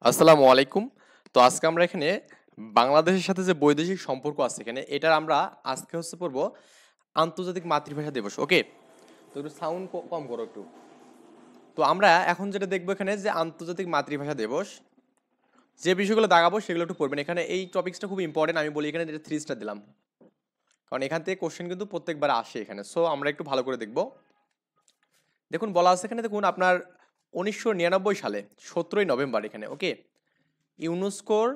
আসসালামু আলাইকুম। তো আজকে আমরা এখানে বাংলাদেশের সাথে যে বৈদেশিক সম্পর্ক আছে এখানে এটার আমরা আজকে পড়বো আন্তর্জাতিক মাতৃভাষা দিবস। ওকে, তো একটু সাউন্ড কম করো একটু। তো আমরা এখন যেটা দেখবো এখানে যে আন্তর্জাতিক মাতৃভাষা দিবস যে বিষয়গুলো দাগাবো সেগুলো একটু পড়বেন। এখানে এই টপিক্সটা খুব ইম্পর্টেন্ট, আমি বলি এখানে 3 স্টার দিলাম, কারণ এখান থেকে কোশ্চেন কিন্তু প্রত্যেকবার আসে এখানে। সো আমরা একটু ভালো করে দেখবো। দেখুন বলা আছে এখানে, দেখুন আপনার 1999 সালে 17ই নভেম্বর এখানে, ওকে, ইউনেস্কোর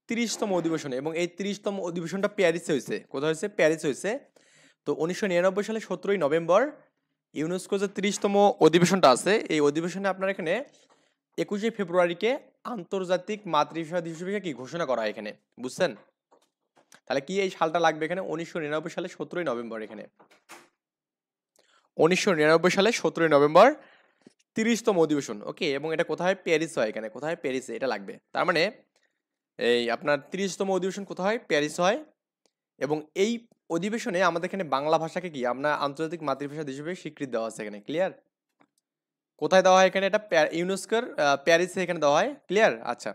30তম অধিবেশনে, এবং এই 30তম অধিবেশনটা প্যারিসে হয়েছে। কোথায় হয়েছে? প্যারিস হয়েছে। তো 1999 সালে 17ই নভেম্বর ইউনেস্কো যে 30তম অধিবেশনটা আছে, এই অধিবেশনে আপনার এখানে 21শে ফেব্রুয়ারিকে আন্তর্জাতিক মাতৃভাষা দিবস হিসেবে কি ঘোষণা করা হয় এখানে, বুঝছেন? তাহলে কি এই সালটা লাগবে এখানে? 1999 সালে 17ই নভেম্বর এখানে, 1999 সালে 17ই নভেম্বর 30তম অধিবেশন। ওকে, এবং এটা কোথায়? প্যারিস হয় এখানে। কোথায়? প্যারিসে এটা লাগবে। তার মানে এই আপনার 30তম অধিবেশন কোথায় হয়? প্যারিস হয়। এবং এই অধিবেশনে আমাদের এখানে বাংলা ভাষাকে কি আমরা আন্তর্জাতিক মাতৃভাষা হিসেবে স্বীকৃতি দেওয়া আছে এখানে। ক্লিয়ার? কোথায় দেওয়া হয় এখানে? এটা ইউনেস্কোর প্যারিসে এখানে দেওয়া হয়। ক্লিয়ার? আচ্ছা,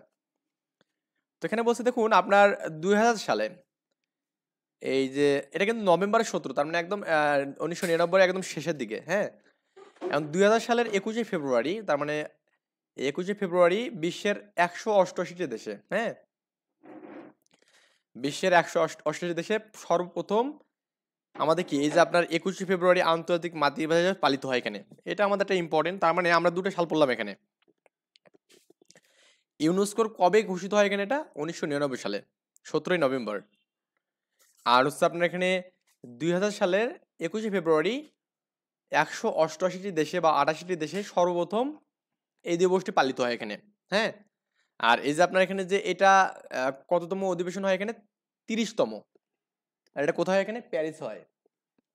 তো এখানে বলছে দেখুন আপনার 2000 সালে এই যে এটা কিন্তু নভেম্বরের 17, তার মানে একদম 1999 একদম শেষের দিকে। হ্যাঁ, এখন 2000 সালের 21শে ফেব্রুয়ারি, তার মানে 21শে ফেব্রুয়ারি বিশ্বের 188টি দেশে, হ্যাঁ, বিশ্বের 188 দেশে সর্বপ্রথম আমাদের কি এই যে আপনার 21শে ফেব্রুয়ারি আন্তর্জাতিক মাতৃভাষা দিবস পালিত হয় এখানে। এটা আমাদের একটা ইম্পর্টেন্ট। তার মানে আমরা দুটো সাল পড়লাম এখানে। ইউনেস্কোর কবে ঘোষিত হয় এখানে? এটা 1999 সালে 17ই নভেম্বর। আর হচ্ছে আপনার এখানে 2000 সালের 21শে ফেব্রুয়ারি 188টি দেশে বা 88টি দেশে সর্বপ্রথম এই দিবসটি পালিত হয় এখানে। হ্যাঁ, আর এই যে আপনার এখানে যে এটা কততম অধিবেশন হয় এখানে? 30তম। আর এটা কোথায়? এখানে প্যারিস হয়।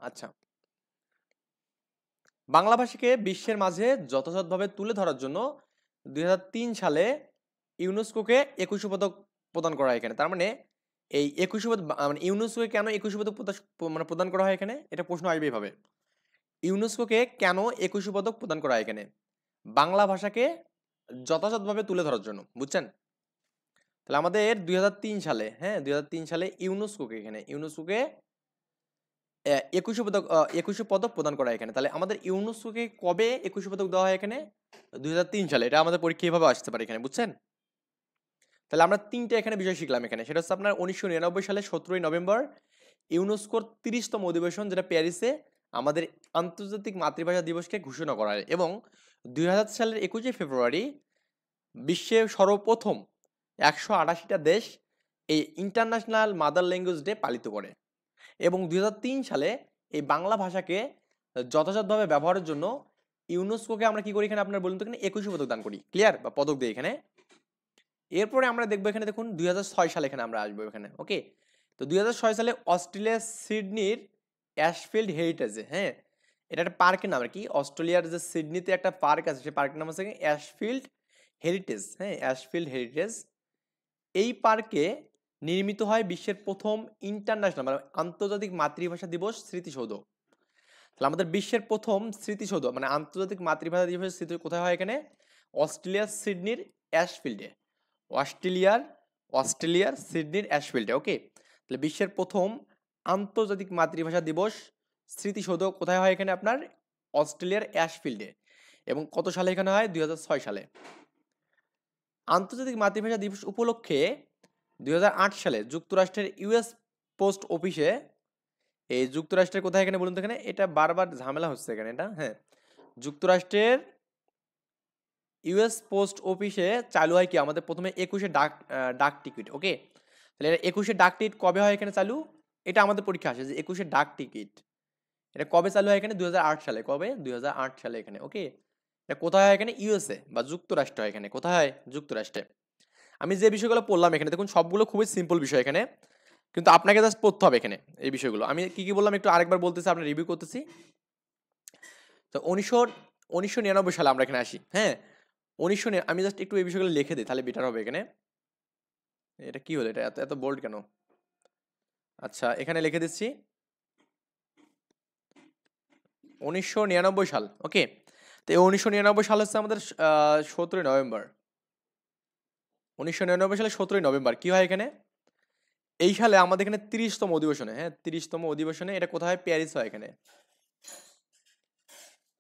আচ্ছা, বাংলা ভাষাকে বিশ্বের মাঝে যথাযথভাবে তুলে ধরার জন্য 2003 সালে ইউনেস্কোকে 21শে পদক প্রদান করা হয় এখানে। তার মানে এই 21শে পদক মানে ইউনেস্কোকে কেন 21শে পদক মানে প্রদান করা হয় এখানে? এটা প্রশ্ন আসবে এইভাবে। ইউনেস্কোকে কেন 21শে পদক প্রদান করা হয় এখানে? বাংলা ভাষাকে যথাযথভাবে তুলে ধরার জন্য, বুঝছেন? তাহলে আমাদের 2003 সালে, হ্যাঁ, 2003 সালে ইউনেস্কোকে 21শে পদক প্রদান করা হয় এখানে। তাহলে আমাদের ইউনেস্কোকে কবে 21শে পদক দেওয়া হয় এখানে? 2003 সালে। এটা আমাদের পরীক্ষা এভাবে আসতে পারে এখানে, বুঝছেন? তাহলে আমরা তিনটা এখানে বিষয় শিখলাম এখানে। সেটা হচ্ছে আপনার 1999 সালে 17ই নভেম্বর ইউনেস্কোর 30তম অধিবেশন, যেটা প্যারিসে আমাদের আন্তর্জাতিক মাতৃভাষা দিবসকে ঘোষণা করা হয়। এবং 2000 সালের 21শে ফেব্রুয়ারি বিশ্বের সর্বপ্রথম 188টা দেশ এই ইন্টারন্যাশনাল মাদার ল্যাঙ্গুয়েজ ডে পালিত করে। এবং 2003 সালে এই বাংলা ভাষাকে যথাযথভাবে ব্যবহারের জন্য ইউনেস্কোকে আমরা কি করি এখানে? আপনার বলুন তো, এখানে 21শে পদক দান করি। ক্লিয়ার? বা পদক দিই এখানে। এরপরে আমরা দেখবো এখানে, দেখুন 2006 সালে এখানে আমরা আসবো এখানে। ওকে, তো 2006 সালে অস্ট্রেলিয়ার সিডনির অ্যাশফিল্ড হেরিটেজে, হ্যাঁ, এটা একটা পার্কের নাম আর কি। অস্ট্রেলিয়ার যে সিডনিতে একটা পার্ক আছে, সেই পার্কের নাম আছে অ্যাশফিল্ড হেরিটেজ। হ্যাঁ, অ্যাশফিল্ড হেরিটেজ। এই পার্কে নির্মিত হয় বিশ্বের প্রথম ইন্টারন্যাশনাল মানে আন্তর্জাতিক মাতৃভাষা দিবস স্মৃতিসৌধ। তাহলে আমাদের বিশ্বের প্রথম স্মৃতিসৌধ মানে আন্তর্জাতিক মাতৃভাষা দিবসের স্মৃতি কোথায় হয়? এখানে অস্ট্রেলিয়ার সিডনির অ্যাশফিল্ডে। অস্ট্রেলিয়ার অস্ট্রেলিয়ার সিডনির অ্যাশফিল্ডে। ওকে, তাহলে বিশ্বের প্রথম আন্তর্জাতিক মাতৃভাষা দিবস স্মৃতিসৌধ কোথায় হয়? এখানে আপনার অস্ট্রেলিয়ার অ্যাশফিল্ডে। এবং কত সালে এখানে হয়? 2006 সালে। আন্তর্জাতিক মাতৃভাষা দিবস উপলক্ষে 2008 সালে যুক্তরাষ্ট্রের ইউএস পোস্ট অফিসে, এই যুক্তরাষ্ট্রের কোথায় এখানে বলুন তো? এখানে এটা বারবার ঝামেলা হচ্ছে এখানে, এটা, হ্যাঁ, যুক্তরাষ্ট্রের ইউএস পোস্ট অফিসে চালু হয় কি আমাদের প্রথমে 21শে ডাক টিকিট। ওকে, তাহলে এটা 21শে ডাক টিকিট কবে হয় এখানে চালু? এটা আমাদের পরীক্ষা আসে যে 21শে ডাক টিকিট এটা কবে চালু হয় এখানে? 2008 সালে। কবে? 2008 সালে এখানে। ওকে, এটা কোথায় হয়? এখানে ইউএসএ বা যুক্তরাষ্ট্র হয় এখানে। কোথায় হয়? যুক্তরাষ্ট্রে। আমি যে বিষয়গুলো পড়লাম এখানে, দেখুন সবগুলো খুবই সিম্পল বিষয় এখানে, কিন্তু আপনাকে জাস্ট পড়তে হবে এখানে এই বিষয়গুলো। আমি কি কি বললাম একটু আরেকবার বলতেছি, আপনার রিভিউ করতেছি। তো 1999 সালে আমরা এখানে আসি। হ্যাঁ, আমি জাস্ট একটু এই বিষয়গুলো লিখে দিই, তাহলে বেটার হবে এখানে। এটা কি হলো? এটা এত এত বোল্ড কেন? আচ্ছা, এখানে লিখে দিচ্ছি 1999 সাল। ওকে, তো এই 1999 সাল হচ্ছে আমাদের 17ই নভেম্বর। 1999 সালে 17ই নভেম্বর কি হয় এখানে, এই সালে আমাদের এখানে 30তম অধিবেশনে, হ্যাঁ 30তম অধিবেশনে, এটা কোথায় হয়, প্যারিস হয় এখানে,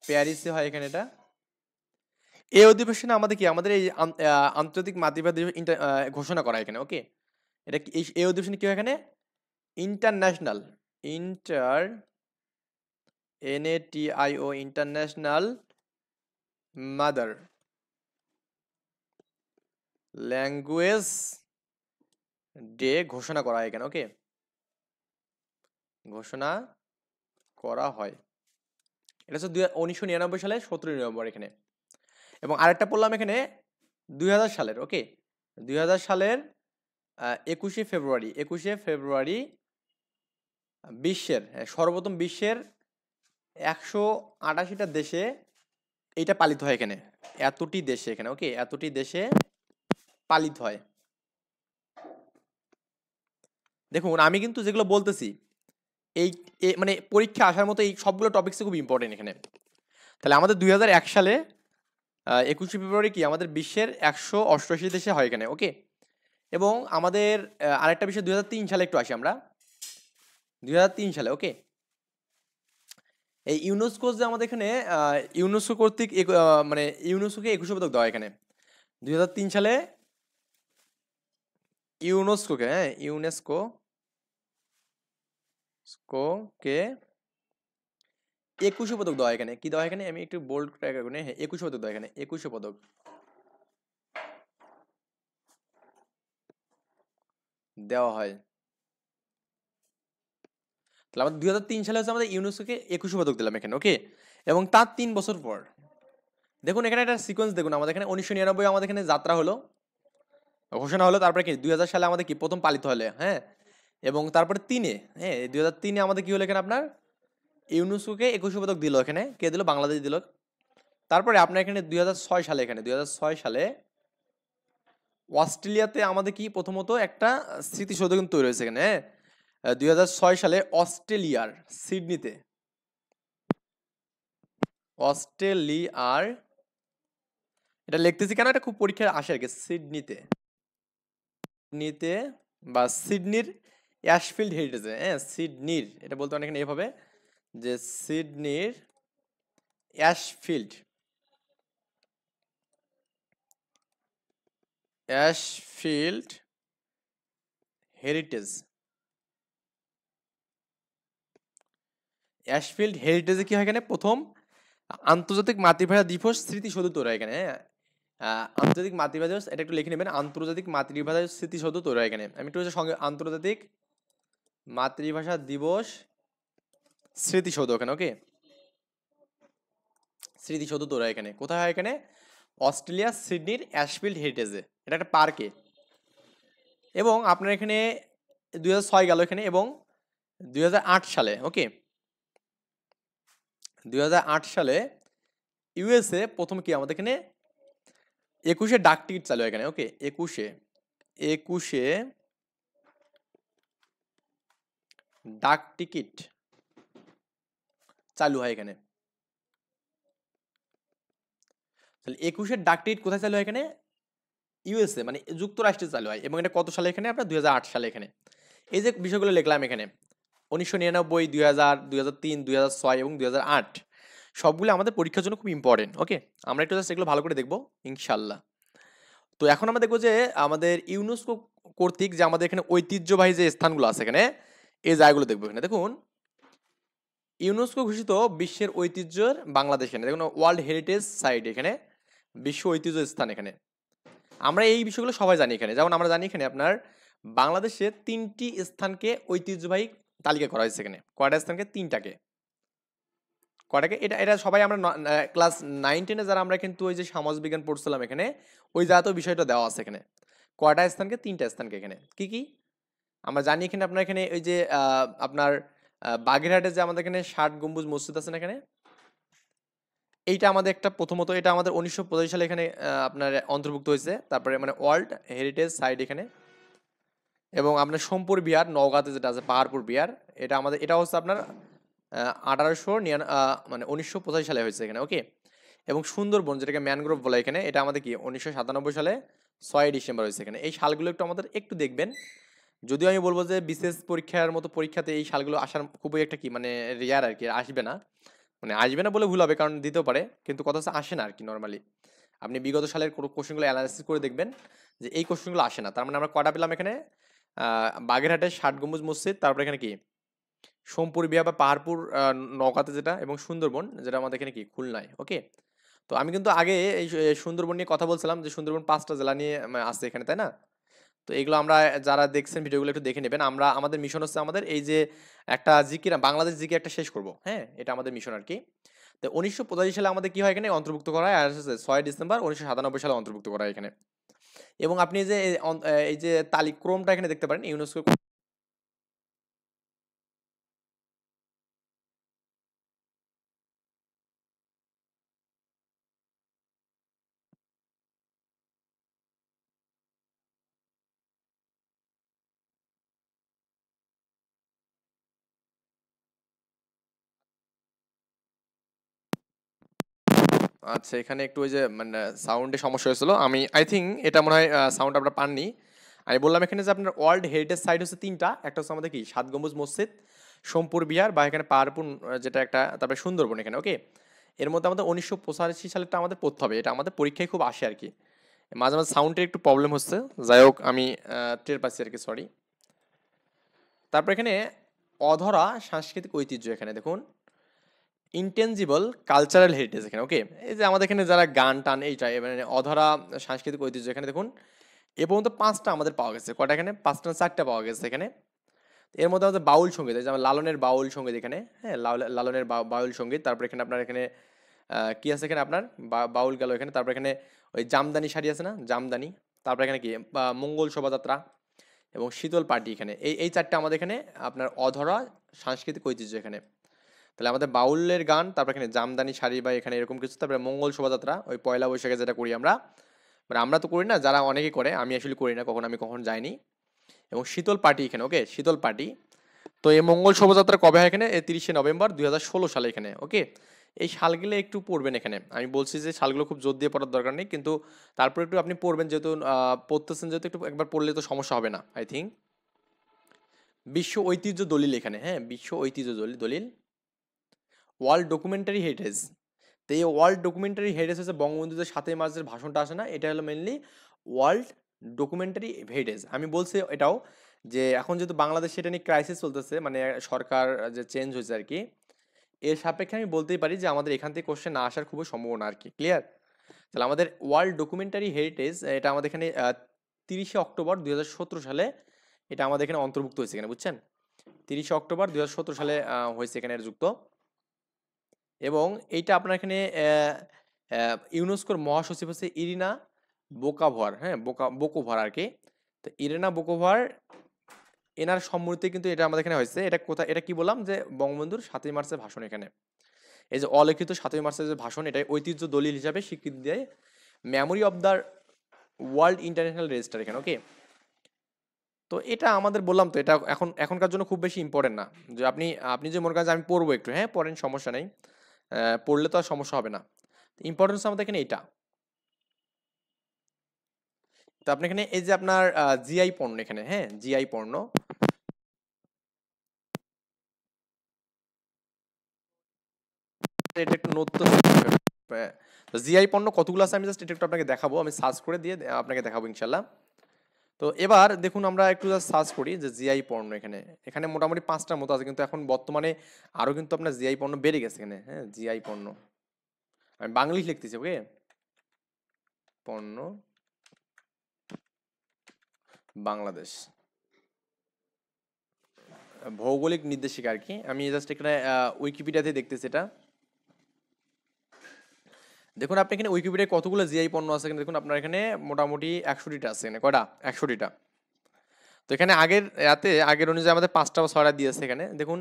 প্যারিসে হয় এখানে এটা। এই অধিবেশনে আমাদের কি, আমাদের এই আন্তর্জাতিক মাতৃভাষা দিবস ঘোষণা করা হয় এখানে, ওকে। এটা কি এই অধিবেশনে কি হয় এখানে, international, inter NATIO international mother language day ঘোষণা করা হয় এখানে, ওকে, ঘোষণা করা হয়। এটা হচ্ছে 1999 সালে 17ই নভেম্বর এখানে। এবং আরেকটা পড়লাম এখানে 2000 সালের, ওকে, 2000 সালের 21শে ফেব্রুয়ারি বিশ্বের, সর্বপ্রথম বিশ্বের 188টা দেশে এইটা পালিত হয় এখানে, এতটি দেশে এখানে, ওকে, এতটি দেশে পালিত হয়। দেখুন আমি কিন্তু যেগুলো বলতেছি এই মানে পরীক্ষা আসার মতো এই সবগুলো টপিকস খুব ইম্পর্টেন্ট এখানে। তাহলে আমাদের 2001 সালে 21শে ফেব্রুয়ারি কি আমাদের বিশ্বের 188 দেশে হয় এখানে, ওকে। এবং আমাদের আরেকটা বিষয় 2003 সালে একটু আসি আমরা, 2003 সালে, ওকে। এই ইউনেস্কো যে আমাদের এখানে ইউনেস্কো কর্তৃক মানে ইউনেস্কোকে 21শে পদক দেওয়া হয় এখানে 2003 সালে, ইউনেস্কোকে, হ্যাঁ ইউনেস্কোকে 21শে পদক দেওয়া হয় এখানে, কি দেওয়া হয় এখানে, আমি একটু বোল্ড করে, হ্যাঁ 21শে পদক দেওয়া এখানে, 21শে পদক দেওয়া হয়। তাহলে আমাদের 2003 সালে হচ্ছে আমাদের ইউনেস্কোকে 21শে পদক দিলাম এখানে, ওকে। এবং তার 3 বছর পর দেখুন এখানে একটা সিকোয়েন্স দেখুন, আমাদের এখানে 1999 আমাদের এখানে যাত্রা হলো, ঘোষণা হলো, তারপরে কি 2000 সালে আমাদের কি প্রথম পালিত হলে, হ্যাঁ। এবং তারপরে 3-এ, হ্যাঁ 2003-এ আমাদের কি হলো এখানে, আপনার ইউনেস্কোকে 21শে পদক দিল এখানে, কে দিল, বাংলাদেশ দিল। তারপরে আপনার এখানে 2006 সালে, এখানে 2006 সালে অস্ট্রেলিয়াতে আমাদের কি প্রথমত একটা স্মৃতিসৌধ কিন্তু তৈরি হয়েছে এখানে, হ্যাঁ 2006 সালে অস্ট্রেলিয়ার সিডনিতে, অস্ট্রেলিয়ার, এটা লিখতেছি কেন, এটা খুব পরীক্ষায় আসে আর কি, সিডনিতে, বা সিডনির অ্যাশফিল্ড হেরিটেজে, হ্যাঁ সিডনির, এটা বলতে অনেক এভাবে যে সিডনির অ্যাশফিল্ড হেরিটেজ, অ্যাশফিল্ড হেরিটেজে কি হয় এখানে, প্রথম আন্তর্জাতিক মাতৃভাষা দিবস স্মৃতিসৌধ তৈরি হয় এখানে, হ্যাঁ আন্তর্জাতিক মাতৃভাষা দিবস, এটা একটু লিখে নেবেন, আন্তর্জাতিক মাতৃভাষা স্মৃতিসৌধ তৈরি হয় এখানে। আমি একটু সঙ্গে আন্তর্জাতিক মাতৃভাষা দিবস স্মৃতিসৌধ এখানে, ওকে, স্মৃতিসৌধ তৈরি হয় এখানে, কোথায় হয় এখানে, অস্ট্রেলিয়া সিডনির অ্যাশফিল্ড হেরিটেজে, এটা একটা পার্কে। এবং আপনার এখানে 2006 গেল এখানে, এবং 2008 সালে, ওকে 2008 সালে ইউএসএ প্রথম কি আমাদের এখানে 21শে ডাক টিকিট চালু হয় এখানে, ওকে 21শে ডাক টিকিট চালু হয় এখানে। তাহলে 21শে ডাক টিকিট কোথায় চালু হয় এখানে, ইউএসএ মানে যুক্তরাষ্ট্রে চালু হয়। এবং এটা কত সালে এখানে, আপনার 2008 সালে এখানে। এই যে বিষয়গুলো লিখলাম এখানে 1999, 2000, 2003, 2006 এবং 2008 সবগুলো আমাদের পরীক্ষার জন্য খুব ইম্পর্টেন্ট, ওকে। আমরা একটু জাস্ট এগুলো ভালো করে দেখবো ইনশাল্লাহ। তো এখন আমরা দেখবো যে আমাদের ইউনেস্কো কর্তৃক যে আমাদের এখানে ঐতিহ্যবাহী যে স্থানগুলো আছে এখানে, এই জায়গাগুলো দেখবো এখানে। দেখুন ইউনেস্কো ঘোষিত বিশ্বের ঐতিহ্যের বাংলাদেশ, এখানে দেখুন ওয়ার্ল্ড হেরিটেজ সাইট, এখানে বিশ্ব ঐতিহ্য স্থান এখানে। আমরা এই বিষয়গুলো সবাই জানি এখানে, যেমন আমরা জানি এখানে আপনার বাংলাদেশে 3টি স্থানকে ঐতিহ্যবাহী তালিকা করা হয়েছে এখানে, কয়টা স্থানকে, 3টাকে, কয়টাকে, এটা এটা সবাই আমরা ক্লাস 9-10-এ যারা আমরা কিন্তু ওই যে সমাজবিজ্ঞান পড়ছিলাম এখানে, ওই জাতীয় বিষয়টা দেওয়া আছে এখানে, কয়টা স্থানকে, 3টা স্থানকে এখানে, কি কি আমরা জানি এখানে, আপনার এখানে ওই যে আপনার বাগেরহাটে যে আমাদের এখানে 60 গম্বুজ মসজিদ আছে না এখানে, এইটা আমাদের একটা প্রথমত, এটা আমাদের 1985 সালে এখানে আপনার অন্তর্ভুক্ত হয়েছে, তারপরে মানে ওয়ার্ল্ড হেরিটেজ সাইট এখানে। এবং আপনার সোমপুর বিহার নওগাঁতে যেটা আছে, পাহাড়পুর বিহার, এটা আমাদের, এটা হচ্ছে আপনার 1985 সালে হয়েছে এখানে, ওকে। এবং সুন্দরবন যেটাকে ম্যানগ্রোভ বলে এখানে, এটা আমাদের কি 1997 সালে 6 ডিসেম্বর হয়েছে এখানে। এই সালগুলো একটু আমাদের একটু দেখবেন। যদিও আমি বলবো যে বিশেষ পরীক্ষার মতো পরীক্ষাতে এই সালগুলো আসার খুবই একটা কি মানে রেয়ার আর কি, আসবে না। মানে আসবে না বলে ভুল হবে, কারণ দিতেও পারে, কিন্তু কথা হচ্ছে আসে না আর কি নর্মালি। আপনি বিগত সালের কোশ্চেনগুলো অ্যানালাইসিস করে দেখবেন যে এই কোশ্চেনগুলো আসে না। তার মানে আমরা কটা পেলাম এখানে? বাগেরহাটের ৬০ গম্বুজ মসজিদ, তারপরে এখানে কি সোমপুর বিয়া বা পাহাড়পুর নওগাঁতে যেটা, এবং সুন্দরবন যেটা আমাদের এখানে কি খুলনায়। ওকে, তো আমি কিন্তু আগে এই সুন্দরবন নিয়ে কথা বলছিলাম যে সুন্দরবন 5টা জেলা নিয়ে আছে এখানে, তাই না? তো এগুলো আমরা যারা দেখছেন ভিডিওগুলো একটু দেখে নেবেন। আমরা আমাদের মিশন হচ্ছে আমাদের এই যে একটা জিকির, বাংলাদেশ জিকে একটা শেষ করব, হ্যাঁ, এটা আমাদের মিশন আর কি। তো 1985 সালে আমাদের কি হয় এখানে অন্তর্ভুক্ত করা হয়, আর 6 ডিসেম্বর 1997 সালে অন্তর্ভুক্ত করা হয় এখানে। এবং আপনি যে এই যে তালিক্রমটা এখানে দেখতে পারেন ইউনেস্কো। আচ্ছা, এখানে একটু ওই যে মানে সাউন্ডে সমস্যা হয়েছিল, আমি আই থিঙ্ক এটা মনে হয় সাউন্ড আপনারা পাননি। আমি বললাম এখানে যে আপনার ওয়ার্ল্ড হেরিটেজ সাইট হচ্ছে 3টা, একটা হচ্ছে আমাদের কি ৭ গম্বুজ মসজিদ, সোমপুর বিহার বা এখানে পাহাড়পুর যেটা একটা, তারপরে সুন্দরবন এখানে। ওকে, এর মধ্যে আমাদের 1985 সালেরটা আমাদের পড়তে হবে, এটা আমাদের পরীক্ষায় খুব আসে আর কি। মাঝে মাঝে সাউন্ডের একটু প্রবলেম হচ্ছে, যাই হোক আমি টের পাচ্ছি আর কি, সরি। তারপর এখানে অধরা সাংস্কৃতিক ঐতিহ্য, এখানে দেখুন ইনটেনজিবল কালচারাল হেরিটেজ এখানে। ওকে, এই যে আমাদের এখানে যারা গান টান এইটা মানে অধরা সাংস্কৃতিক ঐতিহ্য, এখানে দেখুন এ পর্যন্ত 5টা আমাদের পাওয়া গেছে। কটা এখানে? 5টা না 4টা পাওয়া গেছে এখানে। এর মধ্যে আমাদের বাউল সঙ্গীত, এই যে আমার লালনের বাউল সঙ্গীত এখানে, হ্যাঁ, লালনের বাউল সঙ্গীত। তারপর এখানে আপনার এখানে কি আছে এখানে আপনার বাউল গেল এখানে। তারপর এখানে ওই জামদানি শাড়ি আছে না, জামদানি। তারপর এখানে কি মঙ্গল শোভাযাত্রা এবং শীতল পার্টি এখানে। এই 4টা আমাদের এখানে আপনার অধরা সাংস্কৃতিক ঐতিহ্য এখানে। তাহলে আমাদের বাউলের গান, তারপর এখানে জামদানি শাড়ি বা এখানে এরকম কিছু, তারপরে মঙ্গল শোভাযাত্রা ওই পয়লা বৈশাখে যেটা করি আমরা, মানে আমরা তো করি না, যারা অনেকেই করে, আমি আসলে করি না, কখন যাইনি। এবং শীতল পার্টি এখানে। ওকে, শীতল পার্টি। তো এই মঙ্গল শোভাযাত্রা কবে হয় এখানে? 30শে নভেম্বর 2016 সালে এখানে। ওকে, এই সালগুলো একটু পড়বেন এখানে। আমি বলছি যে সালগুলো খুব জোর দিয়ে পড়ার দরকার নেই, কিন্তু তারপর একটু আপনি পড়বেন, যেহেতু পড়তেছেন, যেহেতু একটু একবার পড়লে তো সমস্যা হবে না আই থিঙ্ক। বিশ্ব ঐতিহ্য দলিল এখানে, হ্যাঁ, বিশ্ব ঐতিহ্য দলিল। World documentary heritage. তো এই ওয়ার্ল্ড ডকুমেন্টারি হেরিটেজ হচ্ছে বঙ্গবন্ধু যে 7ই মার্চের ভাষণটা আসে না, এটা হলো মেনলি ওয়ার্ল্ড ডকুমেন্টারি হেরিটেজ। আমি বলছি এটাও যে এখন যেহেতু বাংলাদেশে এটা নিয়ে ক্রাইসিস চলতেছে, মানে সরকার যে চেঞ্জ হয়েছে আর কি, এর সাপেক্ষে আমি বলতেই পারি যে আমাদের এখান থেকে কোশ্চেন না আসার খুবই সম্ভাবনা আর কি। ক্লিয়ার? তাহলে আমাদের ওয়ার্ল্ড ডকুমেন্টারি হেরিটেজ এটা আমাদের এখানে 30শে অক্টোবর 2017 সালে এটা আমাদের এখানে অন্তর্ভুক্ত হয়েছে এখানে, বুঝছেন? 30শে অক্টোবর 2017 সালে হয়েছে এখানে যুক্ত। এবং এইটা আপনার এখানে ইউনেস্কোর মহাসচিব হচ্ছে ইরিনা বোকাভর, হ্যাঁ, বোকোভর আর কি। তো ইরিনা বোকোভর, এনার সম্মতিতে কিন্তু এটা আমাদের এখানে হয়েছে। এটা কোথায়, এটা কি বললাম যে বঙ্গবন্ধুর 7ই মার্চের ভাষণ এখানে। এই যে অলিখিত 7ই মার্চের যে ভাষণ, এটা ঐতিহ্য দলিল হিসাবে স্বীকৃতি দেয় memory of the world international register এখানে। ওকে, তো এটা আমাদের বললাম তো এটা এখনকার জন্য খুব বেশি ইম্পর্টেন্ট না। যে আপনি আপনি যে মনে করেন যে আমি পড়বো একটু, হ্যাঁ পড়েন, সমস্যা নেই, পড়লে তো আর সমস্যা হবে না। ইম্পর্টেন্স আমাদের এখানে এটা। তো আপনি এখানে এই যে আপনার জিআই পণ্য এখানে, হ্যাঁ, জিআই পণ্য, এটা একটু নতুন। জিআই পণ্য কতগুলো আছে আমি জাস্ট এটা একটু আপনাকে দেখাবো, আমি সার্চ করে দিয়ে আপনাকে দেখাবো ইনশাল্লাহ। তো এবার দেখুন আমরা একটু জাস্ট সার্চ করি যে জিআই পণ্য এখানে। এখানে মোটামুটি 5টার মতো আছে, কিন্তু এখন বর্তমানে আরো কিন্তু আপনার জিআই পণ্য বেড়ে গেছে এখানে, হ্যাঁ, জিআই পণ্য। আমি বাংলিশ লিখতেছি। ওকে, পণ্য বাংলাদেশ ভৌগোলিক নির্দেশিকা আর কি। আমি জাস্ট এখানে উইকিপিডিয়াতে দেখতেছি এটা। দেখুন আপনি এখানে উইকিপিডিয়ায় কতগুলো জিআই পণ্য আছে এখানে দেখুন, আপনার এখানে মোটামুটি 100টা আছে এখানে। কয়টা? 100টা। তো এখানে আগের অনুযায়ী আমাদের 5টা বা 6টা দিয়েছে এখানে দেখুন।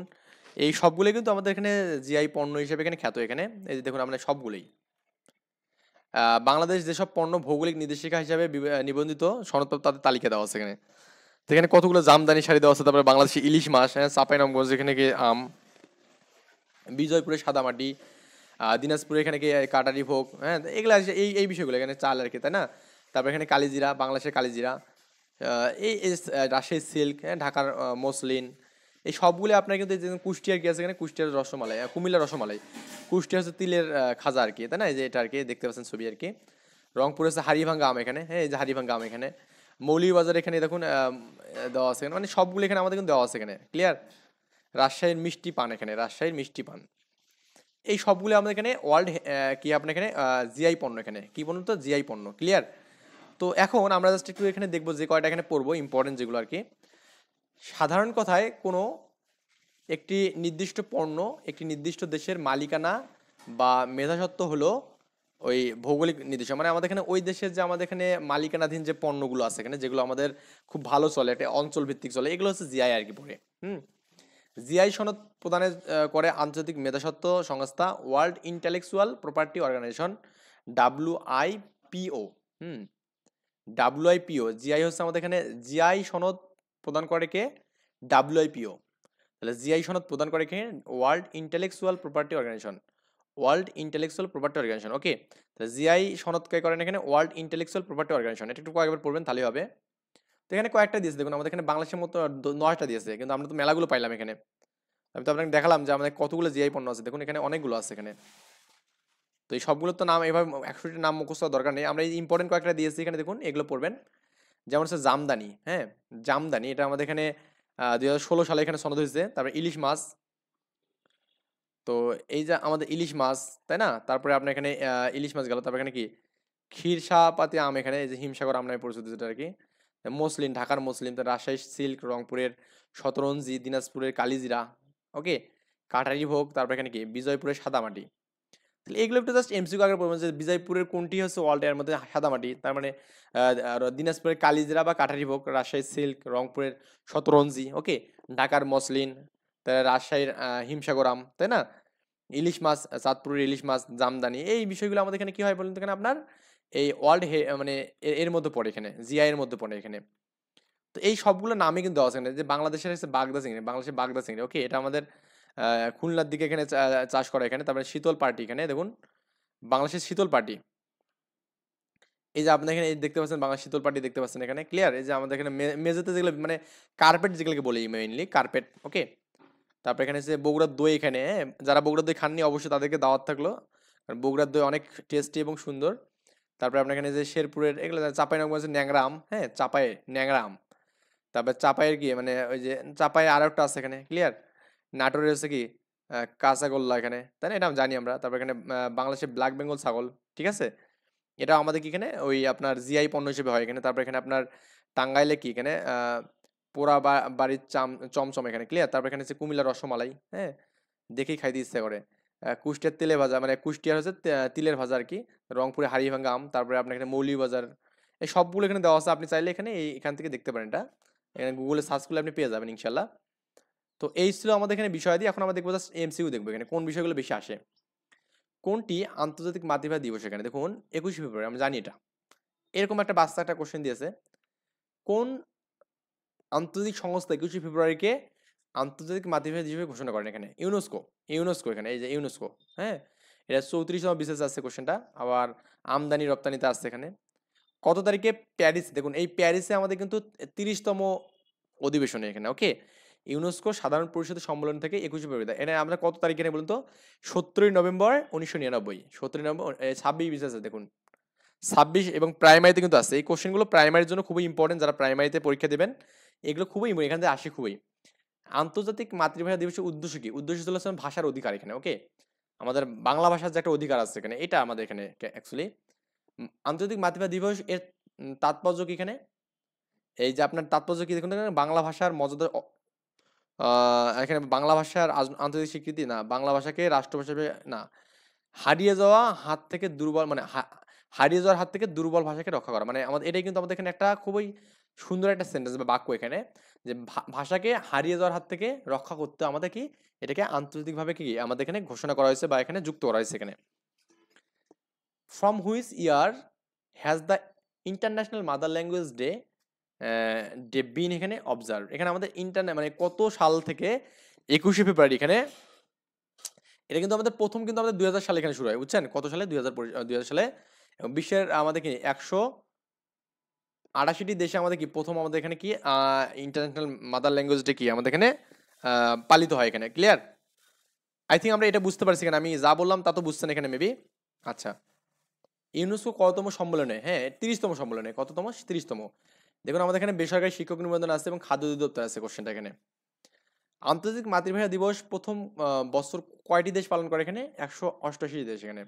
এই সবগুলো কিন্তু আমাদের এখানে জিআই পণ্য হিসেবে এখানে খ্যাত এখানে। এই যে দেখুন আমরা সবগুলোই বাংলাদেশ যেসব পণ্য ভৌগোলিক নির্দেশিকা হিসাবে নিবন্ধিত সনদপ্রাপ্ত তাদের তালিকা দেওয়া আছে এখানে। তো এখানে কতগুলো জামদানি শাড়ি দেওয়া আছে, তারপরে বাংলাদেশি ইলিশ মাছ, হ্যাঁ, চাঁপাইনবাবগঞ্জ এখানে কি আম, বিজয়পুরে সাদামাটি, দিনাজপুরে এখানে কি কাটারি ভোগ, হ্যাঁ, এগুলো এই বিষয়গুলো এখানে চাল আর কি, তাই না? তারপর এখানে কালিজিরা, বাংলাদেশের কালিজিরা, রাজশাহীর সিল্ক, হ্যাঁ, ঢাকার মসলিন, এই সবগুলো আপনার কিন্তু এই যে কুষ্টিয়ার কি আছে এখানে, কুষ্টিয়ার রসমালাই, কুমিল্লার রসমালাই, কুষ্টিয়া হচ্ছে তিলের খাজা আর কি, তাই না, এই যে এটা আর কি দেখতে পাচ্ছেন ছবি আর কি। রংপুর হচ্ছে হাড়িভাঙ্গা আম এখানে, হ্যাঁ, এই যে হাড়িভাঙ্গা আম এখানে। মৌলভীবাজার এখানে দেখুন দেওয়া আছে এখানে, মানে সবগুলো এখানে আমাদের কিন্তু দেওয়া আছে এখানে, ক্লিয়ার। রাজশাহীর মিষ্টি পান এখানে, রাজশাহীর মিষ্টি পান, এই সবগুলো আমাদের এখানে ওয়ার্ল্ড কি আপনার এখানে জিআই পণ্য, এখানে কি পণ্য, তো জিআই পণ্য, ক্লিয়ার। তো এখন আমরা জাস্ট একটু এখানে দেখবো যে কয়টা এখানে পড়বো ইম্পর্টেন্ট যেগুলো আর কি। সাধারণ কথায় কোনো একটি নির্দিষ্ট পণ্য একটি নির্দিষ্ট দেশের মালিকানা বা মেধাস্বত্ব হলো ওই ভৌগোলিক নির্দেশ, মানে আমাদের এখানে ওই দেশের যে আমাদের এখানে মালিকানাধীন যে পণ্যগুলো আছে এখানে, যেগুলো আমাদের খুব ভালো চলে, একটা অঞ্চল ভিত্তিক চলে, এগুলো হচ্ছে জিআই আর কি পড়ে। জিআই সনদ প্রদানের করে আন্তর্জাতিক মেধাস্বত্ব সংস্থা world intellectual property organisation, WIPO. WIPO, GI হচ্ছে আমাদের এখানে, জিআই সনদ প্রদান করে কে, ডাব্লিউআইপিও। তাহলে জিআই সনদ প্রদান করে কে, world intellectual property organization, world intellectual property organization, okay. তাহলে জিআই সনদ কে করেন এখানে, ওয়ার্ল্ড ইন্টেলেকচুয়াল প্রপার্টি অর্গানাইজেশন, এটা একটু কয়েকবার পড়বেন তাহলেই হবে। তো এখানে কয়েকটা দিয়েছে দেখুন, আমাদের এখানে বাংলাদেশের মতো 9টা দিয়েছে, কিন্তু আমরা তো মেলাগুলো পাইলাম এখানে। আমি তো আপনাকে দেখালাম যে আমাদের কতগুলো জিআই পণ্য আছে, দেখুন এখানে অনেকগুলো আছে এখানে। তো এই সবগুলোর তো নাম এভাবে 100টি নাম মুখস্থ দরকার নেই, আমরা এই ইম্পর্টেন্ট কয়েকটা দিয়েছি এখানে, দেখুন এগুলো পড়বেন। যেমন হচ্ছে জামদানি, হ্যাঁ, জামদানি, এটা আমাদের এখানে 2016 সালে এখানে সনদ হয়েছে। তারপরে ইলিশ মাছ, তো এই যে আমাদের ইলিশ মাছ, তাই না, তারপরে আপনার এখানে ইলিশ মাছ গেল, তারপরে এখানে কি ক্ষীরসাপাতি আম, এখানে এই যে হিমসাগর আম নামে পরিচিত যেটা আর কি, মসলিন, ঢাকার মসলিন, রাজশাহী সিল্ক, রংপুরের শতরঞ্জি, দিনাজপুরের কালিজিরা, ওকে, কাটারি ভোগ, তারপর এখানে কি বিজয়পুরের সাদামাটি। তাহলে এগুলো একটু জাস্ট এমসিকিউ আগে পড়বেন যে বিজয়পুরের কোনটি হচ্ছে ওয়ার্ল্ড এর মধ্যে সাদামাটি, তার মানে আর দিনাজপুরের কালিজিরা বা কাটারি ভোগ, রাজশাহীর সিল্ক, রংপুরের শতরঞ্জি, ওকে, ঢাকার মসলিন, তাহলে রাজশাহীর হিমসাগর আম, তাই না, ইলিশ মাছ, চাঁদপুরের ইলিশ মাছ, জামদানি, এই বিষয়গুলো আমাদের এখানে কি হয় বলুন তো, এখানে আপনার এই ওয়ার্ল্ড মানে এর মধ্যে পড়ে, এখানে জিআই এর মধ্যে পড়ে এখানে। তো এই সবগুলো নামই কিন্তু দেওয়া আছে এখানে, যে বাংলাদেশের হচ্ছে বাগদা চিংড়ি, বাংলাদেশের বাগদা চিংড়ি, ওকে, এটা আমাদের খুলনার দিকে এখানে চাষ করা এখানে। তারপরে শীতল পাটি, এখানে দেখুন বাংলাদেশের শীতল পাটি, এই যে আপনি এখানে এই দেখতে পাচ্ছেন বাংলাদেশ শীতল পাটি দেখতে পাচ্ছেন এখানে, ক্লিয়ার। এই যে আমাদের এখানে মেঝেতে যেগুলো মানে কার্পেট যেগুলোকে বলি মেইনলি কার্পেট, ওকে। তারপর এখানে হচ্ছে বগুড়ার দই, এখানে যারা বগুড়ার দই খাননি অবশ্যই তাদেরকে দাওয়াত থাকলো, কারণ বগুড়ার দই অনেক টেস্টি এবং সুন্দর। তারপরে আপনার এখানে যে শেরপুরের এগুলো, চাঁপাইনবাবগঞ্জের ন্যাংরা আম, হ্যাঁ, চাঁপাই ন্যাংরা আম। তারপর চাঁপাইয়ের কি মানে ওই যে চাঁপাই আর একটা আছে এখানে, ক্লিয়ার। নাটোরের হচ্ছে কি কাঁচাগোল্লা এখানে, তাই না, এটা জানি আমরা। তারপর এখানে বাংলাদেশের ব্ল্যাক বেঙ্গল ছাগল, ঠিক আছে, এটা আমাদের কি এখানে ওই আপনার জিআই পণ্য হিসেবে হয় এখানে। তারপর এখানে আপনার টাঙ্গাইলে কি এখানে পোড়া বাড়ির চমচম এখানে, ক্লিয়ার। তারপর এখানে হচ্ছে কুমিল্লার রসমালাই, হ্যাঁ, দেখেই খাইতে ইচ্ছে করে। কুষ্টিয়ার তেলে ভাজা, মানে কুষ্টিয়ার হচ্ছে তিলের ভাজা আর কি। রংপুরে হাড়িভাঙ্গা আম, তারপরে আপনার এখানে মৌলভীবাজার, এই সবগুলো এখানে দেওয়া আছে, আপনি চাইলে এখানে এখান থেকে দেখতে পারেন, এটা এখানে গুগলে সার্চ করলে আপনি পেয়ে যাবেন ইনশাল্লাহ। তো এই ছিল আমাদের এখানে বিষয় দিয়ে। এখন আমরা দেখবো জাস্ট এমসিকিউ দেখবো এখানে কোন বিষয়গুলো বেশি আসে। কোনটি আন্তর্জাতিক মাতৃভাষা দিবস, এখানে দেখুন 21শে ফেব্রুয়ারি, আমরা জানি এটা। এরকম একটা বাচ্চা একটা কোশ্চেন দিয়েছে, কোন আন্তর্জাতিক সংস্থা 21শে ফেব্রুয়ারিকে আন্তর্জাতিক মাতৃভাষা হিসেবে ঘোষণা করেন, এখানে ইউনেস্কো, ইউনেস্কো এখানে এই যে ইউনেস্কো, হ্যাঁ, এটা 34তম বিশেষ আছে কোশ্চেনটা। আবার আমদানি রপ্তানিতে আসছে এখানে। কত তারিখে প্যারিস, দেখুন এই প্যারিসে আমাদের কিন্তু 30তম অধিবেশনে এখানে, ওকে, ইউনেস্কো সাধারণ পরিষদের সম্মেলন থেকে 21শে ফেব্রুয়ারি, এটা আমরা কত তারিখে বলুন তো, 17 নভেম্বর 1999, 17 নভেম্বর 26 বিশেষ আছে দেখুন, 26 এবং প্রাইমারিতে কিন্তু আছে। এই কোশ্চেনগুলো প্রাইমারির জন্য খুবই ইম্পর্টেন্ট, যারা প্রাইমারিতে পরীক্ষা দেবেন এগুলো খুবই এখান থেকে আসে খুবই। আন্তর্জাতিক মাতৃভাষা দিবসের উদ্দেশ্য কি, উদ্দেশ্য ছিল ভাষার অধিকার এখানে, ওকে, আমাদের বাংলা ভাষার যে একটা অধিকার আছে এখানে, এটা আমাদের এখানে অ্যাকচুয়ালি আন্তর্জাতিক মাতৃভাষা দিবস এর তাৎপর্য কি এখানে, এই যে আপনার তাৎপর্য কি দেখুন, বাংলা ভাষার মর্যাদা এখানে বাংলা ভাষার আন্তর্জাতিক স্বীকৃতি না, বাংলা ভাষাকে রাষ্ট্রভাষা হিসেবে না, হারিয়ে যাওয়া হাত থেকে দুর্বল, মানে হারিয়ে যাওয়ার হাত থেকে দুর্বল ভাষাকে রক্ষা করা, মানে আমাদের এটাই কিন্তু আমাদের এখানে একটা খুবই সুন্দর একটা সেন্টেন্স বা বাক্য এখানে, যে ভাষাকে হারিয়ে যাওয়ার হাত থেকে রক্ষা করতে আমাদের কি এটাকে আন্তর্জাতিকভাবে কি আমাদের এখানে ঘোষণা করা হয়েছে বা এখানে যুক্ত করা হয়েছে এখানে। From which year has the international mother language day been এখানে অবজার্ভ, এখানে আমাদের মানে কত সাল থেকে 21শে ফেব্রুয়ারি এখানে, এটা কিন্তু আমাদের প্রথম কিন্তু আমাদের 2000 সালে এখানে শুরু হয়, বুঝছেন, কত সালে 2000 সালে, এবং বিশ্বের আমাদের কি 88টি দেশে আমাদের কি প্রথম আমাদের এখানে কি ইন্টারন্যাশনাল মাদার ল্যাঙ্গুয়েজটা কি আমাদের এখানে পালিত হয় এখানে। ক্লিয়ার? আই থিঙ্ক আমরা এটা বুঝতে পারছি, এখানে আমি যা বললাম তা তো বুঝছেন এখানে মেবি। আচ্ছা, ইউনেস্কো কততম সম্মেলনে? হ্যাঁ, 30তম সম্মেলনে। কততম? 30তম। দেখুন আমাদের এখানে বেসরকারি শিক্ষক নিবন্ধন আছে এবং খাদ্য অধিদপ্তর আছে কোশ্চেনটা এখানে। আন্তর্জাতিক মাতৃভাষা দিবস প্রথম বছর কয়টি দেশ পালন করে এখানে? 188 দেশ এখানে।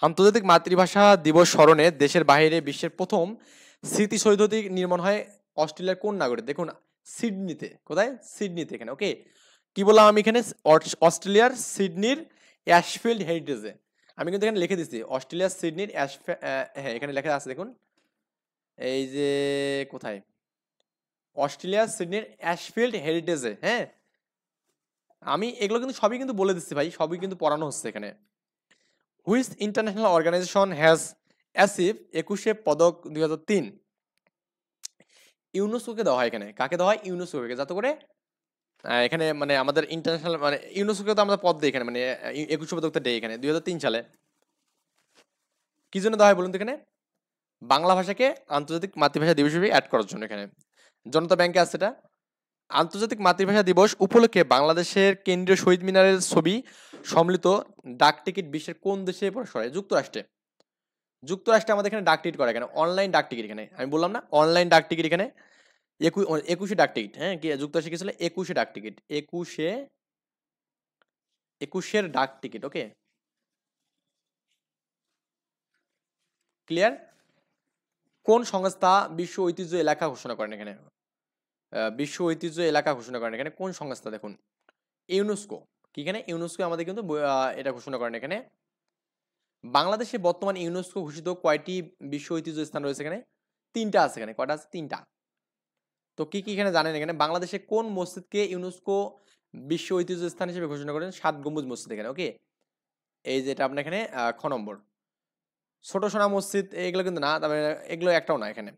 আন্তর্জাতিক মাতৃভাষা দিবস স্মরণে দেশের বাইরে বিশ্বের প্রথম স্মৃতিসৌধটি নির্মাণ হয় অস্ট্রেলিয়ার কোন নাগরে? দেখুন সিডনিতে। কোথায়? সিডনিতে এখানে। ওকে, কি বললাম আমি এখানে? অস্ট্রেলিয়ার সিডনির অ্যাশফিল্ড হেরিটেজে। আমি কিন্তু এখানে লিখে দিচ্ছি অস্ট্রেলিয়ার সিডনির হ্যাঁ এখানে লেখা আছে দেখুন, এই যে কোথায়, অস্ট্রেলিয়ার সিডনির অ্যাশফিল্ড হেরিটেজে। হ্যাঁ, আমি এগুলো কিন্তু সবই কিন্তু বলে দিচ্ছি ভাই, সবই কিন্তু পড়ানো হচ্ছে এখানে। Which international organisation has achieve 21 পদক 2003? ইউনেস্কোকে দেওয়া হয় এখানে। কাকে দেওয়া হয়? ইউনেস্কোকে, যাতে করে এখানে মানে আমাদের ইন্টারন্যাশনাল মানে ইউনেস্কোকে তো আমরা পদ দিই এখানে, মানে 21 পদকটা দেয় এখানে 2003 সালে। কি জন্য দেওয়া হয় বলুন তো এখানে? বাংলা ভাষাকে আন্তর্জাতিক মাতৃভাষা দিবস হিসেবে অ্যাড করার জন্য এখানে। জনতা ব্যাংকে আছে এটা। আন্তর্জাতিক মাতৃভাষা দিবস উপলক্ষে বাংলাদেশের কেন্দ্রীয় শহীদ মিনারের ছবি সম্মিলিত ডাক টিকিট বিশ্বের কোন দেশে প্রকাশ করে? যুক্তরাষ্ট্রে। যুক্তরাষ্ট্রে আমাদের এখানে ডাক টিকিট করে এখানে, অনলাইন ডাক টিকিট এখানে। আমি বললাম না অনলাইন ডাক টিকিট এখানে 21 ডাক টিকিট। হ্যাঁ, কি যুক্তরাষ্ট্রে কি ছিল? 21 ডাক টিকিট। 21 ডাক টিকিট। ওকে, ক্লিয়ার? কোন সংস্থা বিশ্ব ঐতিহ্য এলাকা ঘোষণা করেন এখানে? বিশ্ব ঐতিহ্য এলাকা ঘোষণা করেন এখানে কোন সংস্থা? দেখুন ইউনেস্কো। কি এখানে? ইউনেস্কো আমাদের কিন্তু এটা ঘোষণা করেন এখানে। বাংলাদেশে বর্তমান ইউনেস্কো ঘোষিত কয়টি বিশ্ব ঐতিহ্য স্থান রয়েছে এখানে? 3টা আছে এখানে। কয়টা আছে? 3টা। তো কি কি এখানে জানেন এখানে? বাংলাদেশে কোন মসজিদকে ইউনেস্কো বিশ্ব ঐতিহ্য স্থান হিসেবে ঘোষণা করেন? 7 গম্বুজ মসজিদ এখানে। ওকে, এই যেটা আপনার এখানে খ নম্বর। ছোট সোনা মসজিদ এগুলো কিন্তু না, তবে এগুলো একটাও না এখানে।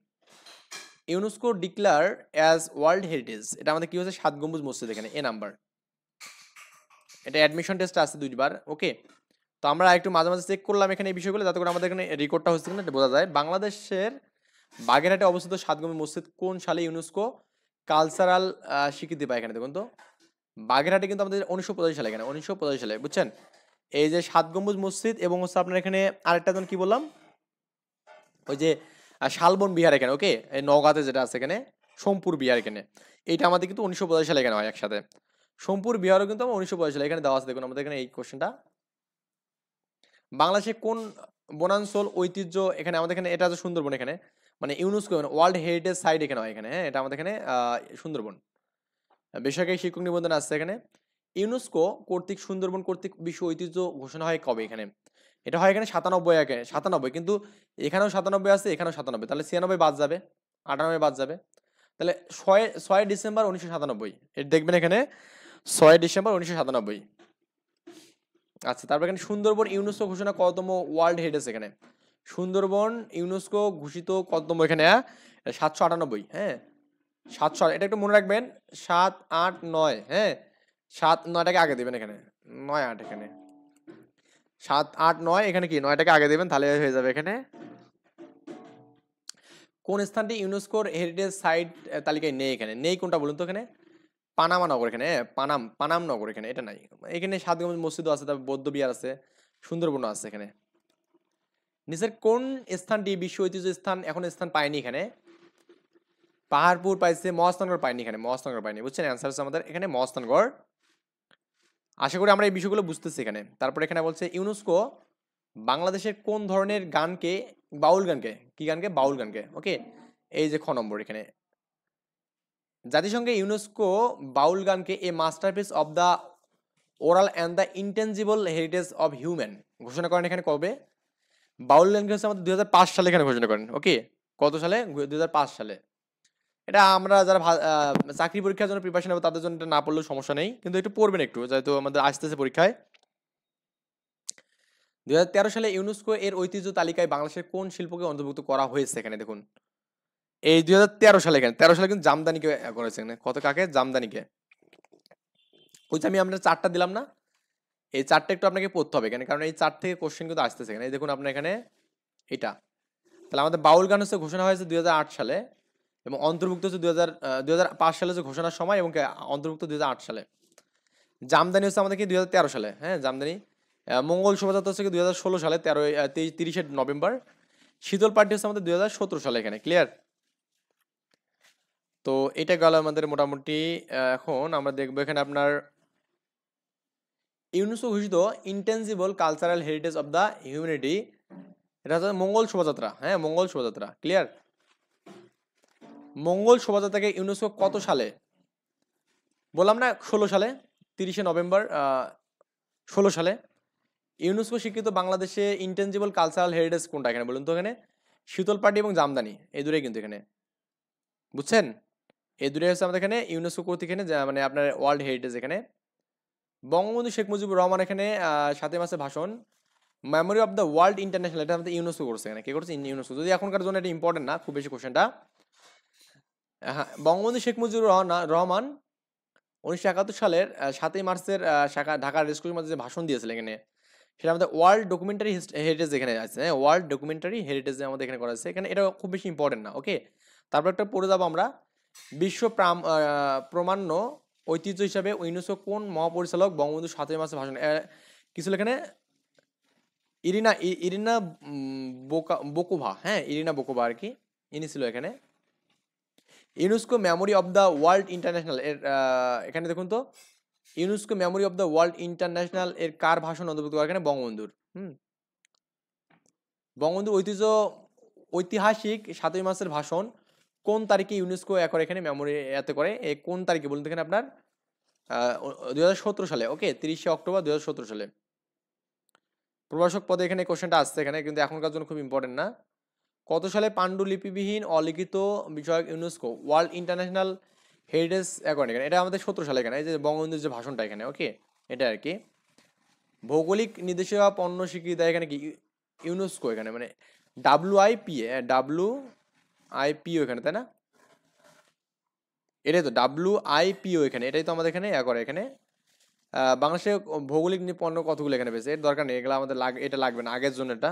UNESCO declare as world heritage, এটা আমাদের কি হচ্ছে? 7 গম্বুজ মসজিদ এখানে, এ নাম্বার। এটা অ্যাডমিশন টেস্ট আছে 2বার। ওকে, তো আমরা একটু মাঝে মাঝে চেক করলাম এখানে এই বিষয়গুলো, যাতে করে আমাদের এখানে রেকর্ডটা হচ্ছে কিনা এটা বোঝা যায়। বাংলাদেশের বাগেরহাটে অবস্থিত 7 গম্বুজ মসজিদ কোন সালে ইউনেস্কো কালচারাল স্বীকৃতি পায়? এখানে দেখুন তো, বাগেরহাটে কিন্তু আমাদের 1985 সালে এখানে, 1985 সালে, বুঝছেন? এই যে 7 গম্বুজ মসজিদ এবং হচ্ছে আপনার এখানে আরেকটা জন কি বললাম, ওই যে শালবন বিহার এখানে। ওকে, এই নওগাঁতে যেটা আছে এখানে সোমপুর বিহার এখানে, এইটা আমাদের কিন্তু 1985 সালে এখানে হয় একসাথে। সোমপুর বিহারও কিন্তু আমার 1985 সালে এখানে দেওয়া আছে। দেখুন আমাদের এখানে এই কোশ্চেনটা। বাংলাদেশে কোন বনাঞ্চল ঐতিহ্য এখানে আমাদের এখানে, এটা হচ্ছে সুন্দরবন এখানে, মানে ইউনেস্কো ওয়ার্ল্ড হেরিটেজ সাইট এখানে হয় এখানে। হ্যাঁ, এটা আমাদের এখানে সুন্দরবন। বেসরকারি শিক্ষক নিবন্ধন আছে এখানে। ইউনেস্কো কর্তৃক সুন্দরবন কর্তৃক বিশ্ব ঐতিহ্য ঘোষণা হয় কবে এখানে? এটা হয় এখানে 97 এখানে 97, কিন্তু এখানেও 97 আছে, এখানেও 97, তাহলে 96 বাদ যাবে, 98 বাদ যাবে, তাহলে 6 ডিসেম্বর 1997 এটা দেখবেন এখানে, 6 ডিসেম্বর 1997। আচ্ছা, তারপর এখানে সুন্দরবন ইউনেস্কো ঘোষণা কততম ওয়ার্ল্ড হেরিটেজ এখানে? সুন্দরবন ইউনেস্কো ঘোষিত কততম এখানে? 798। হ্যাঁ, 700, এটা একটু মনে রাখবেন। 7, 8, 9। হ্যাঁ, 7, 9টাকে আগে দেবেন এখানে, 9, 8 এখানে, 7, 8, 9 এখানে কি 9টাকে আগে দেবেন, তাহলে হয়ে যাবে এখানে। কোন স্থানটি ইউনেস্কোর হেরিটেজ সাইট তালিকায় নেই এখানে? নেই কোনটা বলুন তো এখানে? পানামা নগর এখানে, পানাম নগর এখানে, এটা নাই। এখানে 7 গম্বুজ মসজিদও আছে, তারপর বৌদ্ধ বিহার আছে, সুন্দরবন আছে এখানে। নিচের কোন স্থানটি বিশ্ব ঐতিহ্য স্থান এখন স্থান পায়নি এখানে? পাহাড়পুর পাইছে, মহাস্থানগড় পাইনি এখানে, মহাস্থানগড় পাইনি, বুঝছেন? অ্যান্সার হচ্ছে আমাদের এখানে মহাস্থানগড়। আশা করি আমরা এই বিষয়গুলো বুঝতেছি এখানে। তারপরে এখানে বলছে ইউনেস্কো বাংলাদেশের কোন ধরনের গানকে, বাউল গানকে, কি গানকে? বাউল গানকে। ওকে, এই যে খ নম্বর এখানে। জাতিসংঘে ইউনেস্কো বাউল গানকে a masterpiece of the oral and the intangible heritage of human ঘোষণা করেন এখানে কবে? বাউল গানকে হচ্ছে আমাদের 2005 সালে এখানে ঘোষণা করেন। ওকে, কত সালে? 2005 সালে। এটা আমরা যারা চাকরি পরীক্ষার জন্য প্রিপারেশন নেবো তাদের জন্য এটা না পড়লেও সমস্যা নেই, কিন্তু একটু পড়বেন একটু, যেহেতু আমাদের আসতেছে পরীক্ষায়। 2013 সালে ইউনেস্কো এর ঐতিহ্য তালিকায় বাংলাদেশের কোন শিল্পকে অন্তর্ভুক্ত করা হয়েছে এখানে? দেখুন এই 2013 সালে, এখানে 13 সালে কিন্তু জামদানিকে করেছে এখানে। কত কাকে? জামদানিকে। ওই যে আমি আপনার 4টা দিলাম না, এই 4টা একটু আপনাকে পড়তে হবে এখানে, কারণ এই 4 থেকে কোশ্চেন কিন্তু আসতেছে এখানে। এই দেখুন আপনার এখানে এটা তাহলে আমাদের বাউল গান হচ্ছে ঘোষণা হয়েছে 2008 সালে এবং অন্তর্ভুক্ত হচ্ছে 2005 সালে হচ্ছে ঘোষণার সময় এবং অন্তর্ভুক্ত 2008 সালে। জামদানি হচ্ছে আমাদের কি 2013 সালে, হ্যাঁ জামদানি। মঙ্গল শোভাযাত্রা হচ্ছে কি 2016 সালে 30 নভেম্বর। শীতল পার্টি হচ্ছে আমাদের 2017 সালে এখানে, ক্লিয়ার? তো এটা গেল আমাদের মোটামুটি। এখন আমরা দেখবো এখানে আপনার ইউনেস্কো ঘোষিত intangible cultural heritage of the humanity, এটা হচ্ছে মঙ্গল শোভাযাত্রা, হ্যাঁ মঙ্গল শোভাযাত্রা, ক্লিয়ার? মঙ্গল শোভাযাত্রাকে ইউনেস্কো কত সালে, বললাম না 16 সালে, 30 নভেম্বর 16 সালে। ইউনেস্কো স্বীকৃত বাংলাদেশে ইনটেনজিবল কালচারাল হেরিটেজ কোনটা এখানে বলুন তো? এখানে শীতল পাটি এবং জামদানি, এই দুটোই কিন্তু এখানে, বুঝছেন? এই দুটোই হচ্ছে আমাদের এখানে ইউনেস্কো কর্তৃক এখানে মানে আপনার ওয়ার্ল্ড হেরিটেজ। এখানে বঙ্গবন্ধু শেখ মুজিবুর রহমান এখানে 7 মাসে ভাষণ, memory of the world international, এটা আমাদের ইউনেস্কো করছে। এখানে কে করছে? ইউনেস্কো। যদি এখনকার জন্য এটা ইম্পর্টেন্ট না খুব বেশি কোশ্চেনটা। হ্যাঁ, বঙ্গবন্ধু শেখ মুজিবুর রহমান 1971 সালের 7 মার্চের ঢাকার রেসকোর্সের মধ্যে যে ভাষণ দিয়েছিলেন এখানে, সেটা আমাদের ওয়ার্ল্ড ডকুমেন্টারি হেরিটেজ এখানে আছে, হ্যাঁ ওয়ার্ল্ড ডকুমেন্টারি হেরিটেজ আমাদের এখানে করা আছে। এখানে এটা খুব বেশি ইম্পর্টেন্ট না, ওকে। তারপর একটা পড়ে যাবো আমরা, বিশ্ব প্রামাণ্য ঐতিহ্য হিসাবে ইউনেস্কো কোন মহাপরিচালক বঙ্গবন্ধু 7 মাসে ভাষণ কিছু এখানে ইরিনা ইরিনা বোকোভা, হ্যাঁ ইরিনা বোকোভা আর কি, ইনি ছিল এখানে। UNESCO memory of the world international এর এখানে দেখুন তো, UNESCO memory of the world international এর কার ভাষণ অন্তর্ভুক্ত করে? এখানে বঙ্গবন্ধুর। বঙ্গবন্ধুর ঐতিহাসিক 7 মাসের ভাষণ কোন তারিখে ইউনেস্কো করে এখানে মেমোরি এতে করে, কোন তারিখে বলুন তো? এখানে আপনার 2017 সালে, ওকে 30 অক্টোবর 2017 সালে। প্রভাষক পদে এখানে কোশ্চেনটা আসছে এখানে, কিন্তু এখনকার জন্য খুব ইম্পর্টেন্ট না। কত সালে পাণ্ডুলিপিবিহীন অলিখিত বিষয়ক UNESCO world international heritage accord? এখানে এটা আমাদের 17 সালে এখানে, এই যে বঙ্গবন্ধুর যে ভাষণটা এখানে, ওকে এটা আর কি। ভৌগোলিক নির্দেশিকা পণ্য স্বীকৃতি দেয় এখানে কি? ইউনেস্কো এখানে, মানে WIPO এখানে, তাই না? এটাই তো WIPO এখানে, এটাই তো আমাদের এখানে করে এখানে। বাংলাদেশে ভৌগোলিক পণ্য কতগুলো এখানে পেয়েছে? এর দরকার নেই, এগুলো আমাদের এটা লাগবে না আগের জন্য। এটা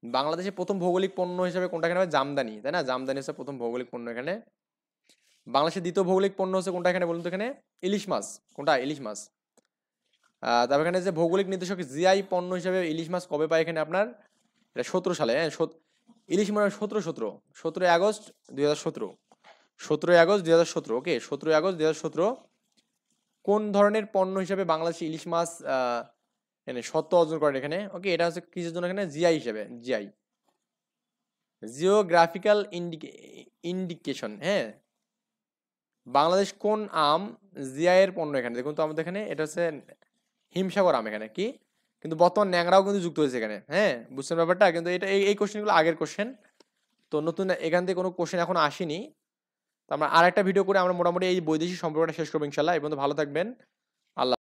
বাংলাদেশে প্রথম ভৌগোলিক পণ্য হিসেবে কোনটা এখানে? জামদানি, তাই না? জামদানি হচ্ছে প্রথম ভৌগোলিক পণ্য এখানে। বাংলাদেশের দ্বিতীয় ভৌগোলিক পণ্য হচ্ছে কোনটা এখানে বলুন তো? এখানে ইলিশ মাছ। কোনটা? ইলিশ মাছ। তারপর এখানে যে ভৌগোলিক নির্দেশক জিআই পণ্য হিসেবে ইলিশ মাছ কবে পায় এখানে আপনার? এটা 17 সালে, হ্যাঁ ইলিশ মানে 17 আগস্ট 2017, 17 আগস্ট 2017, ওকে 17 আগস্ট 2017। কোন ধরনের পণ্য হিসেবে বাংলাদেশে ইলিশ মাছ এখানে সত্ত্ব অর্জন করেন এখানে, ওকে এটা হচ্ছে কিসের জন্য? এখানে জিআই হিসেবে, জিআই জিওগ্রাফিক্যাল ইন্ডিকেশন, হ্যাঁ। বাংলাদেশ কোন আম জিআই এর পণ্য? এখানে দেখুন তো আমাদের এখানে এটা হচ্ছে হিমসাগর আম এখানে, কি কিন্তু বর্তমান ন্যাংরাও কিন্তু যুক্ত হয়েছে এখানে, হ্যাঁ বুঝছেন ব্যাপারটা? কিন্তু এটা এই কোশ্চেনগুলো আগের কোশ্চেন, তো নতুন এখান থেকে কোনো কোশ্চেন এখন আসেনি। তো আমরা আরেকটা ভিডিও করে আমরা মোটামুটি এই বৈদেশিক সম্পর্কটা শেষ করবো ইনশাল্লাহ। এই পর্যন্ত ভালো থাকবেন। আল্লাহ।